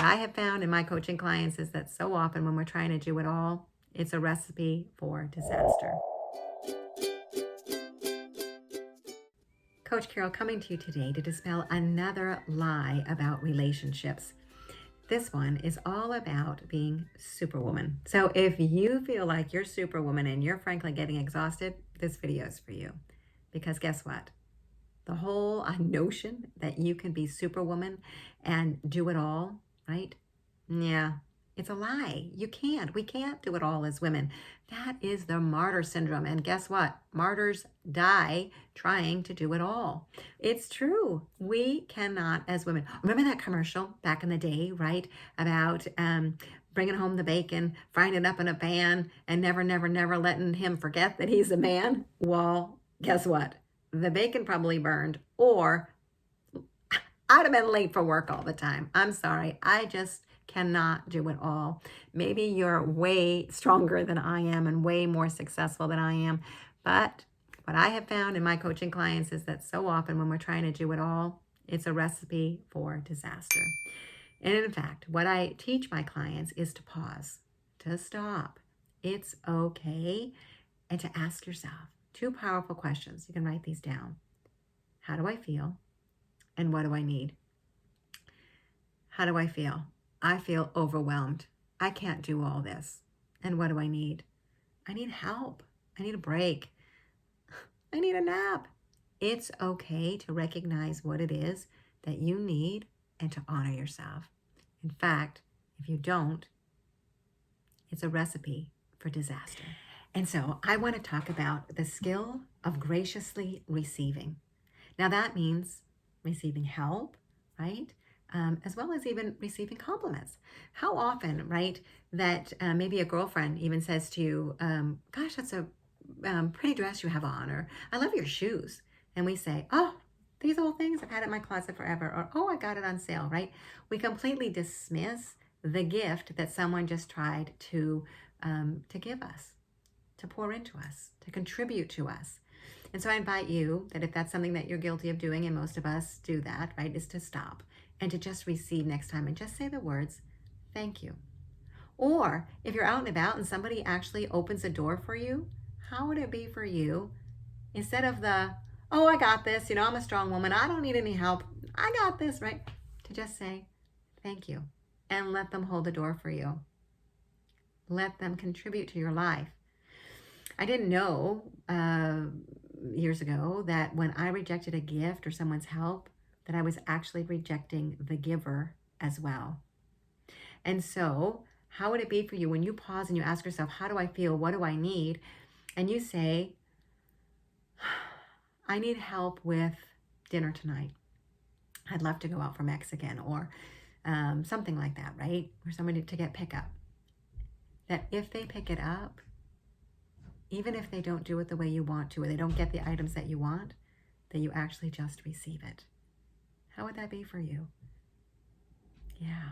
I have found in my coaching clients is that so often when we're trying to do it all, it's a recipe for disaster. Coach Carol coming to you today to dispel another lie about relationships. This one is all about being Superwoman. So if you feel like you're Superwoman and you're frankly getting exhausted, this video is for you. Because guess what? The whole notion that you can be Superwoman and do it all, right? Yeah, it's a lie. You can't. We can't do it all as women. That is the martyr syndrome. And guess what? Martyrs die trying to do it all. It's true. We cannot as women. Remember that commercial back in the day, right? About bringing home the bacon, frying it up in a pan, and never, never, never letting him forget that he's a man. Well, guess what? The bacon probably burned, or I'd have been late for work all the time. I'm sorry. I just cannot do it all. Maybe you're way stronger than I am and way more successful than I am. But what I have found in my coaching clients is that so often when we're trying to do it all, it's a recipe for disaster. And in fact, what I teach my clients is to pause, to stop. It's okay. And to ask yourself two powerful questions. You can write these down. How do I feel? And what do I need? How do I feel? I feel overwhelmed. I can't do all this. And what do I need? I need help. I need a break. I need a nap. It's okay to recognize what it is that you need and to honor yourself. In fact, if you don't, it's a recipe for disaster. And so I want to talk about the skill of graciously receiving. Now that means receiving help, right? As well as even receiving compliments. How often, right, that maybe a girlfriend even says to you, gosh, that's a pretty dress you have on, or I love your shoes. And we say, oh, these old things, I've had it in my closet forever, or oh, I got it on sale, right? We completely dismiss the gift that someone just tried to give us, to pour into us, to contribute to us. And so I invite you that if that's something that you're guilty of doing, and most of us do that, right, is to stop and to just receive next time and just say the words, thank you. Or if you're out and about and somebody actually opens a door for you, how would it be for you, instead of the, oh, I got this, I'm a strong woman, I don't need any help, I got this, right? To just say, thank you, and let them hold the door for you. Let them contribute to your life. I didn't know years ago that when I rejected a gift or someone's help, that I was actually rejecting the giver as well. And so how would it be for you when you pause and you ask yourself, how do I feel? What do I need? And you say, I need help with dinner tonight. I'd love to go out for Mexican, or something like that, right? Or somebody to get pickup. That if they pick it up, even if they don't do it the way you want to, or they don't get the items that you want, that you actually just receive it. How would that be for you? Yeah.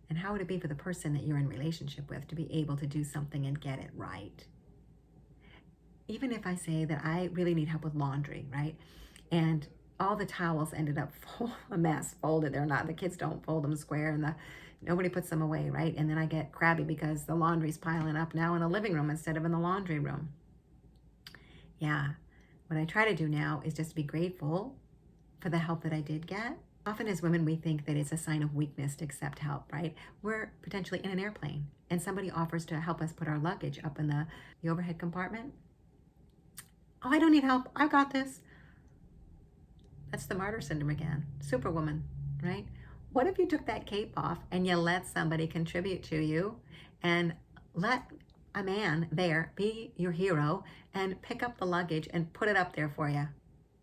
And how would it be for the person that you're in relationship with to be able to do something and get it right? Even if I say that I really need help with laundry, right? And all the towels ended up a mess, folded. They're not, the kids don't fold them square, and nobody puts them away, right? And then I get crabby because the laundry's piling up now in the living room instead of in the laundry room. Yeah. What I try to do now is just be grateful for the help that I did get. Often as women, we think that it's a sign of weakness to accept help, right? We're potentially in an airplane and somebody offers to help us put our luggage up in the overhead compartment. Oh, I don't need help. I got this. That's the martyr syndrome again. Superwoman, right? What if you took that cape off and you let somebody contribute to you and let a man there be your hero and pick up the luggage and put it up there for you?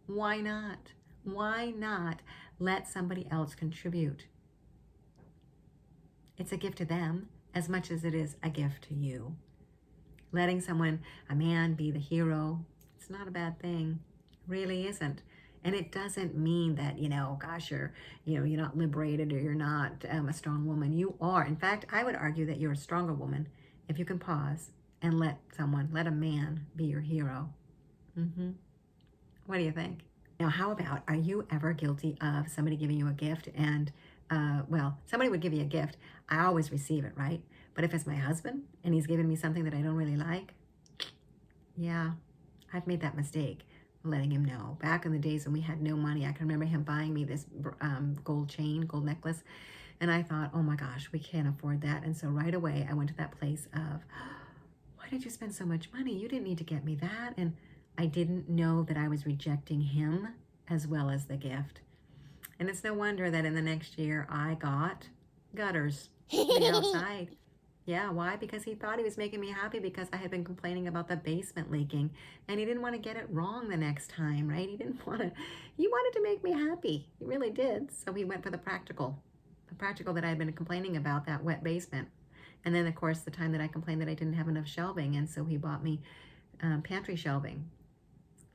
Why not? Why not let somebody else contribute? It's a gift to them as much as it is a gift to you. Letting someone, a man, be the hero, it's not a bad thing. It really isn't. And it doesn't mean that, gosh, you're not liberated or you're not a strong woman. You are. In fact, I would argue that you're a stronger woman if you can pause and let a man be your hero. What do you think? Now, how about, are you ever guilty of somebody giving you a gift and well, somebody would give you a gift, I always receive it, right? But if it's my husband and he's giving me something that I don't really like, yeah, I've made that mistake, letting him know. Back in the days when we had no money, I can remember him buying me this gold chain, gold necklace. And I thought, oh my gosh, we can't afford that. And so right away, I went to that place of, why did you spend so much money? You didn't need to get me that. And I didn't know that I was rejecting him as well as the gift. And it's no wonder that in the next year, I got gutters to the outside. Yeah, why? Because he thought he was making me happy because I had been complaining about the basement leaking, and he didn't want to get it wrong the next time, right? He wanted to make me happy. He really did. So he went for the practical that I had been complaining about, that wet basement. And then, of course, the time that I complained that I didn't have enough shelving, and so he bought me pantry shelving.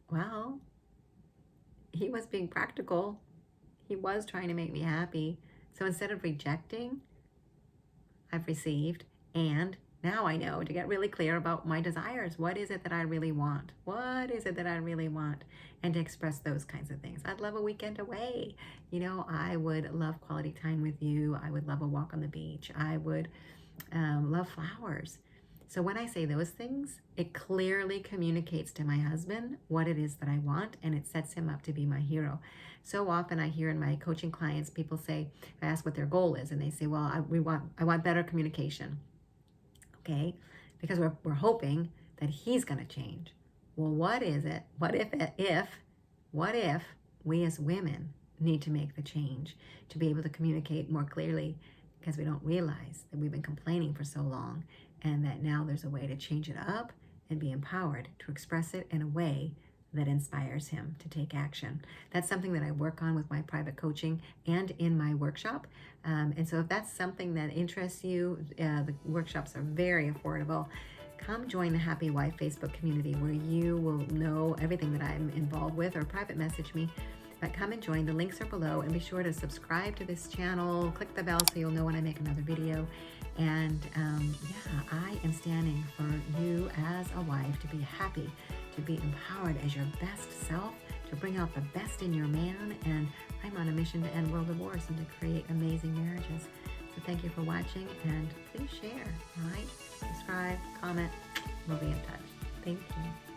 Well, he was being practical. He was trying to make me happy. So instead of rejecting, I've received. And now I know to get really clear about my desires. What is it that I really want? What is it that I really want? And to express those kinds of things. I'd love a weekend away. You know, I would love quality time with you. I would love a walk on the beach. I would love flowers. So when I say those things, it clearly communicates to my husband what it is that I want, and it sets him up to be my hero. So often I hear in my coaching clients, people say, I ask what their goal is, and they say, well, I want better communication. Okay, because we're hoping that he's going to change. Well, what is it? What if we as women need to make the change to be able to communicate more clearly, because we don't realize that we've been complaining for so long, and that now there's a way to change it up and be empowered to express it in a way that inspires him to take action. That's something that I work on with my private coaching and in my workshop. And so if that's something that interests you, the workshops are very affordable. Come join the Happy Wife Facebook community where you will know everything that I'm involved with, or private message me. But come and join. The links are below, and be sure to subscribe to this channel. Click the bell so you'll know when I make another video. And yeah, I am standing for you as a wife to be happy, to be empowered as your best self, to bring out the best in your man. And I'm on a mission to end world divorce and to create amazing marriages. So thank you for watching, and please share, all right? Subscribe, comment. We'll be in touch. Thank you.